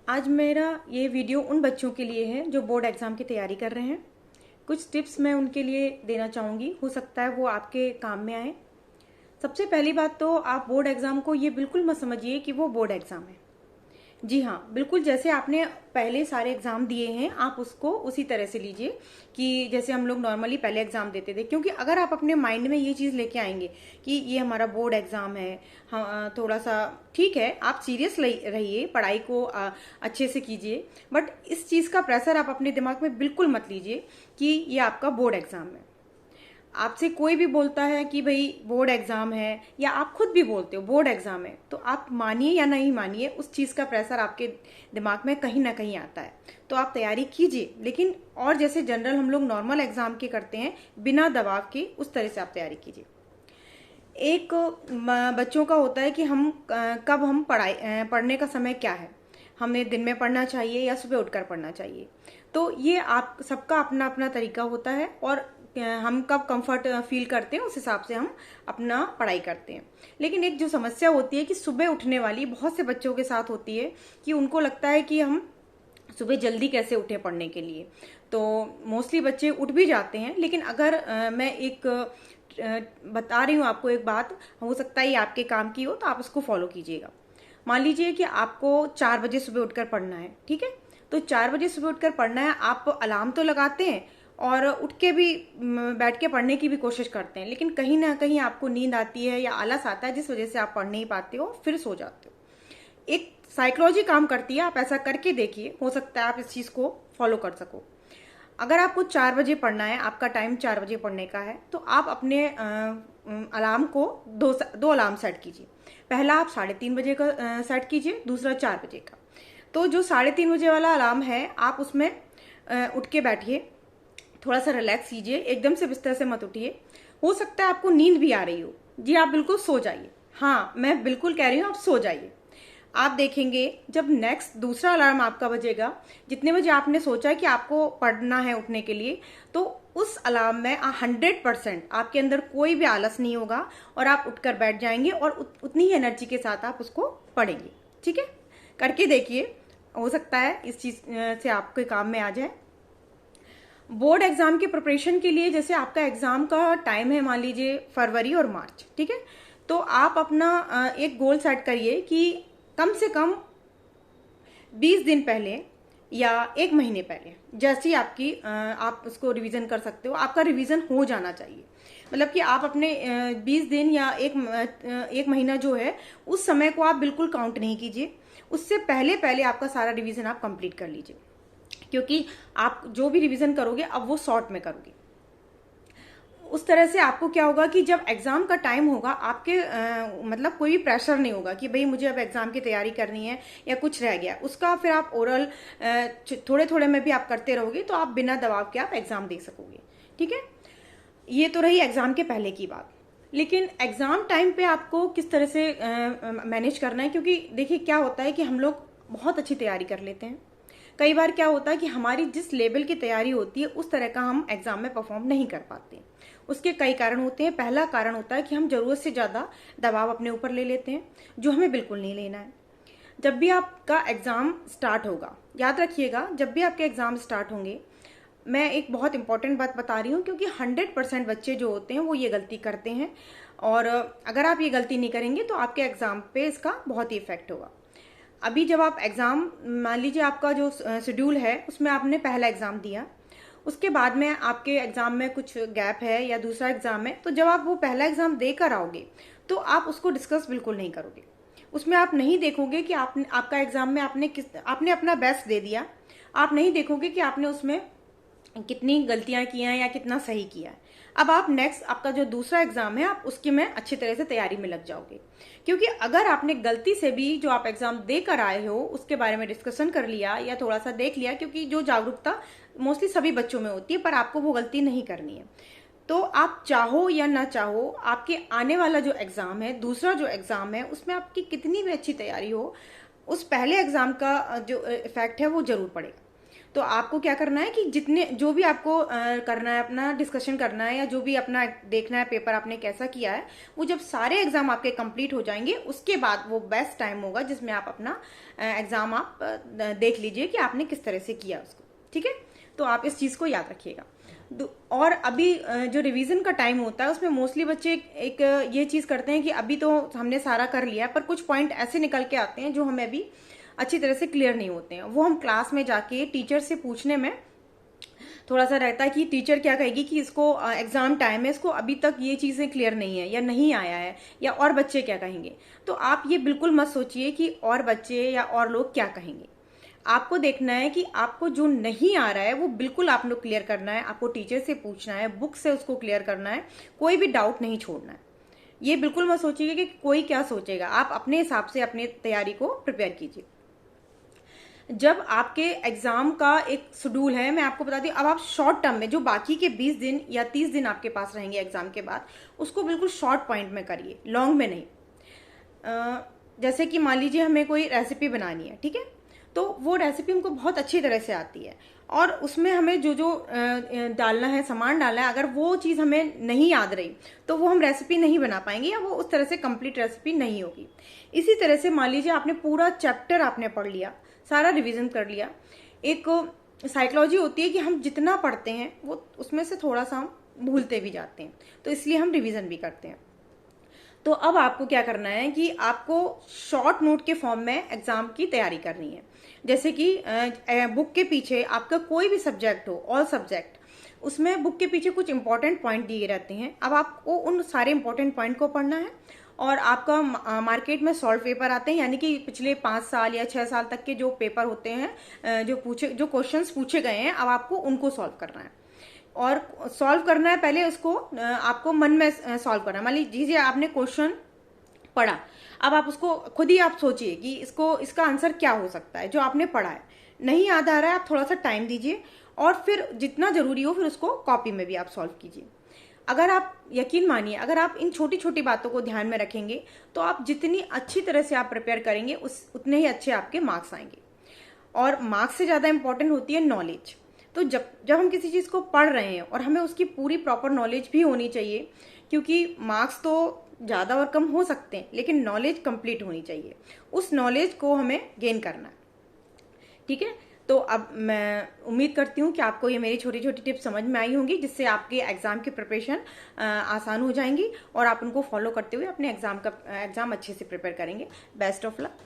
आज मेरा ये वीडियो उन बच्चों के लिए है जो बोर्ड एग्जाम की तैयारी कर रहे हैं। कुछ टिप्स मैं उनके लिए देना चाहूँगी, हो सकता है वो आपके काम में आए। सबसे पहली बात तो आप बोर्ड एग्जाम को ये बिल्कुल मत समझिए कि वो बोर्ड एग्जाम है। जी हाँ, बिल्कुल जैसे आपने पहले सारे एग्जाम दिए हैं आप उसको उसी तरह से लीजिए कि जैसे हम लोग नॉर्मली पहले एग्जाम देते थे। क्योंकि अगर आप अपने माइंड में ये चीज़ लेके आएंगे कि ये हमारा बोर्ड एग्जाम है, हाँ थोड़ा सा ठीक है, आप सीरियस रहिए, पढ़ाई को अच्छे से कीजिए, बट इस चीज़ का प्रेशर आप अपने दिमाग में बिल्कुल मत लीजिए कि ये आपका बोर्ड एग्जाम है। आपसे कोई भी बोलता है कि भाई बोर्ड एग्जाम है, या आप खुद भी बोलते हो बोर्ड एग्जाम है, तो आप मानिए या नहीं मानिए उस चीज़ का प्रेशर आपके दिमाग में कहीं ना कहीं आता है। तो आप तैयारी कीजिए, लेकिन और जैसे जनरल हम लोग नॉर्मल एग्जाम के करते हैं बिना दबाव के, उस तरह से आप तैयारी कीजिए। एक बच्चों का होता है कि हम कब हम पढ़ने का समय क्या है, हमें दिन में पढ़ना चाहिए या सुबह उठकर पढ़ना चाहिए। तो ये आप सबका अपना अपना तरीका होता है, और हम कब कंफर्ट फील करते हैं उस हिसाब से हम अपना पढ़ाई करते हैं। लेकिन एक जो समस्या होती है कि सुबह उठने वाली बहुत से बच्चों के साथ होती है कि उनको लगता है कि हम सुबह जल्दी कैसे उठे पढ़ने के लिए। तो मोस्टली बच्चे उठ भी जाते हैं, लेकिन अगर मैं एक बता रही हूँ आपको एक बात, हो सकता है ये आपके काम की हो तो आप उसको फॉलो कीजिएगा। मान लीजिए कि आपको 4 बजे सुबह उठकर पढ़ना है, ठीक है। तो 4 बजे सुबह उठकर पढ़ना है, आप अलार्म तो लगाते हैं और उठ के भी बैठ के पढ़ने की भी कोशिश करते हैं, लेकिन कहीं ना कहीं आपको नींद आती है या आलस आता है, जिस वजह से आप पढ़ नहीं पाते हो, फिर सो जाते हो। एक साइकोलॉजी काम करती है, आप ऐसा करके देखिए, हो सकता है आप इस चीज को फॉलो कर सको। अगर आपको 4 बजे पढ़ना है, आपका टाइम 4 बजे पढ़ने का है, तो आप अपने अलार्म को दो अलार्म सेट कीजिए। पहला आप 3:30 बजे का सेट कीजिए, दूसरा 4 बजे का। तो जो 3:30 बजे वाला अलार्म है, आप उसमें उठ के बैठिए, थोड़ा सा रिलैक्स कीजिए, एकदम से बिस्तर से मत उठिए। हो सकता है आपको नींद भी आ रही हो, जी आप बिल्कुल सो जाइए। हाँ, मैं बिल्कुल कह रही हूँ आप सो जाइए। आप देखेंगे जब नेक्स्ट दूसरा अलार्म आपका बजेगा, जितने बजे आपने सोचा है कि आपको पढ़ना है उठने के लिए, तो उस अलार्म में 100% आपके अंदर कोई भी आलस नहीं होगा और आप उठकर बैठ जाएंगे और उतनी ही एनर्जी के साथ आप उसको पढ़ेंगे। ठीक है, करके देखिए, हो सकता है इस चीज से आपके काम में आ जाए। बोर्ड एग्जाम की प्रिपरेशन के लिए, जैसे आपका एग्जाम का टाइम है मान लीजिए फरवरी और मार्च, ठीक है। तो आप अपना एक गोल सेट करिए कि कम से कम 20 दिन पहले या 1 महीने पहले, जैसी आपकी आप उसको रिवीजन कर सकते हो, आपका रिवीजन हो जाना चाहिए। मतलब कि आप अपने 20 दिन या एक महीना जो है, उस समय को आप बिल्कुल काउंट नहीं कीजिए। उससे पहले पहले आपका सारा रिवीजन आप कंप्लीट कर लीजिए, क्योंकि आप जो भी रिवीजन करोगे अब वो शॉर्ट में करोगे। उस तरह से आपको क्या होगा कि जब एग्जाम का टाइम होगा, आपके मतलब कोई भी प्रेशर नहीं होगा कि भाई मुझे अब एग्जाम की तैयारी करनी है या कुछ रह गया उसका, फिर आप ओरल थोड़े थोड़े में भी आप करते रहोगे, तो आप बिना दबाव के आप एग्जाम दे सकोगे। ठीक है, ये तो रही एग्जाम के पहले की बात। लेकिन एग्जाम टाइम पे आपको किस तरह से मैनेज करना है, क्योंकि देखिए क्या होता है कि हम लोग बहुत अच्छी तैयारी कर लेते हैं। कई बार क्या होता है कि हमारी जिस लेवल की तैयारी होती है उस तरह का हम एग्जाम में परफॉर्म नहीं कर पाते। उसके कई कारण होते हैं। पहला कारण होता है कि हम जरूरत से ज्यादा दबाव अपने ऊपर ले लेते हैं, जो हमें बिल्कुल नहीं लेना है। जब भी आपका एग्जाम स्टार्ट होगा, याद रखिएगा, जब भी आपके एग्जाम स्टार्ट होंगे, मैं एक बहुत इंपॉर्टेंट बात बता रही हूँ, क्योंकि 100% बच्चे जो होते हैं वो ये गलती करते हैं, और अगर आप ये गलती नहीं करेंगे तो आपके एग्जाम पे इसका बहुत ही इफेक्ट होगा। अभी जब आप एग्जाम, मान लीजिए आपका जो शेड्यूल है उसमें आपने पहला एग्जाम दिया, उसके बाद में आपके एग्जाम में कुछ गैप है या दूसरा एग्जाम है, तो जब आप वो पहला एग्जाम देकर आओगे तो आप उसको डिस्कस बिल्कुल नहीं करोगे। उसमें आप नहीं देखोगे कि आपका एग्जाम में आपने अपना बेस्ट दे दिया। आप नहीं देखोगे कि आपने उसमें कितनी गलतियां की हैं या कितना सही किया है। अब आप नेक्स्ट आपका जो दूसरा एग्जाम है, आप उसकी में अच्छी तरह से तैयारी में लग जाओगे। क्योंकि अगर आपने गलती से भी जो आप एग्जाम देकर आए हो उसके बारे में डिस्कशन कर लिया या थोड़ा सा देख लिया, क्योंकि जो जागरूकता मोस्टली सभी बच्चों में होती है, पर आपको वो गलती नहीं करनी है। तो आप चाहो या ना चाहो, आपके आने वाला जो एग्जाम है, दूसरा जो एग्जाम है, उसमें आपकी कितनी भी अच्छी तैयारी हो, उस पहले एग्जाम का जो इफेक्ट है वो जरूर पड़ेगा। तो आपको क्या करना है कि जितने जो भी आपको करना है, अपना डिस्कशन करना है या जो भी अपना देखना है पेपर आपने कैसा किया है, वो जब सारे एग्जाम आपके कंप्लीट हो जाएंगे उसके बाद वो बेस्ट टाइम होगा जिसमें आप अपना एग्जाम आप देख लीजिए कि आपने किस तरह से किया उसको। ठीक है, तो आप इस चीज को याद रखिएगा। और अभी जो रिवीजन का टाइम होता है उसमें मोस्टली बच्चे एक ये चीज करते हैं कि अभी तो हमने सारा कर लिया, पर कुछ पॉइंट ऐसे निकल के आते हैं जो हमें अभी अच्छी तरह से क्लियर नहीं होते हैं। वो हम क्लास में जाके टीचर से पूछने में थोड़ा सा रहता है कि टीचर क्या कहेगी कि इसको एग्जाम टाइम है, इसको अभी तक ये चीजें क्लियर नहीं है या नहीं आया है, या और बच्चे क्या कहेंगे। तो आप ये बिल्कुल मत सोचिए कि और बच्चे या और लोग क्या कहेंगे। आपको देखना है कि आपको जो नहीं आ रहा है वो बिल्कुल आप लोग क्लियर करना है, आपको टीचर से पूछना है, बुक से उसको क्लियर करना है, कोई भी डाउट नहीं छोड़ना है। ये बिल्कुल मत सोचिए कि कोई क्या सोचेगा, आप अपने हिसाब से अपनी तैयारी को प्रिपेयर कीजिए। जब आपके एग्जाम का एक शेड्यूल है, मैं आपको बता दी, अब आप शॉर्ट टर्म में जो बाकी के 20 दिन या 30 दिन आपके पास रहेंगे एग्जाम के बाद, उसको बिल्कुल शॉर्ट पॉइंट में करिए, लॉन्ग में नहीं। जैसे कि मान लीजिए हमें कोई रेसिपी बनानी है, ठीक है, तो वो रेसिपी हमको बहुत अच्छी तरह से आती है और उसमें हमें जो जो डालना है, सामान डालना है, अगर वो चीज़ हमें नहीं याद रही तो वो हम रेसिपी नहीं बना पाएंगे या वो उस तरह से कंप्लीट रेसिपी नहीं होगी। इसी तरह से मान लीजिए आपने पूरा चैप्टर आपने पढ़ लिया, सारा रिवीजन कर लिया। एक साइकोलॉजी होती है कि हम जितना पढ़ते हैं वो उसमें से थोड़ा सा हम भूलते भी जाते हैं, तो इसलिए हम रिवीजन भी करते हैं। तो अब आपको क्या करना है कि आपको शॉर्ट नोट के फॉर्म में एग्जाम की तैयारी करनी है। जैसे कि बुक के पीछे आपका कोई भी सब्जेक्ट हो, ऑल सब्जेक्ट, उसमें बुक के पीछे कुछ इंपॉर्टेंट पॉइंट दिए रहते हैं। अब आपको उन सारे इंपॉर्टेंट पॉइंट को पढ़ना है और आपका मार्केट में सॉल्व पेपर आते हैं, यानी कि पिछले 5 साल या 6 साल तक के जो पेपर होते हैं, जो क्वेश्चंस पूछे गए हैं, अब आपको उनको सॉल्व करना है। और सॉल्व करना है पहले उसको आपको मन में सॉल्व करना है। मान लीजिए आपने क्वेश्चन पढ़ा, अब आप उसको खुद ही आप सोचिए कि इसका आंसर क्या हो सकता है जो आपने पढ़ा है। नहीं याद आ रहा है, आप थोड़ा सा टाइम दीजिए और फिर जितना जरूरी हो फिर उसको कॉपी में भी आप सॉल्व कीजिए। अगर आप यकीन मानिए, अगर आप इन छोटी छोटी बातों को ध्यान में रखेंगे तो आप जितनी अच्छी तरह से आप प्रिपेयर करेंगे उतने ही अच्छे आपके मार्क्स आएंगे। और मार्क्स से ज्यादा इंपॉर्टेंट होती है नॉलेज। तो जब हम किसी चीज को पढ़ रहे हैं और हमें उसकी पूरी प्रॉपर नॉलेज भी होनी चाहिए, क्योंकि मार्क्स तो ज्यादा और कम हो सकते हैं लेकिन नॉलेज कंप्लीट होनी चाहिए, उस नॉलेज को हमें गेन करना है। ठीक है, तो अब मैं उम्मीद करती हूँ कि आपको ये मेरी छोटी छोटी टिप्स समझ में आई होंगी, जिससे आपके एग्जाम की प्रिपरेशन आसान हो जाएंगी और आप उनको फॉलो करते हुए अपने एग्जाम अच्छे से प्रिपेयर करेंगे। Best of luck.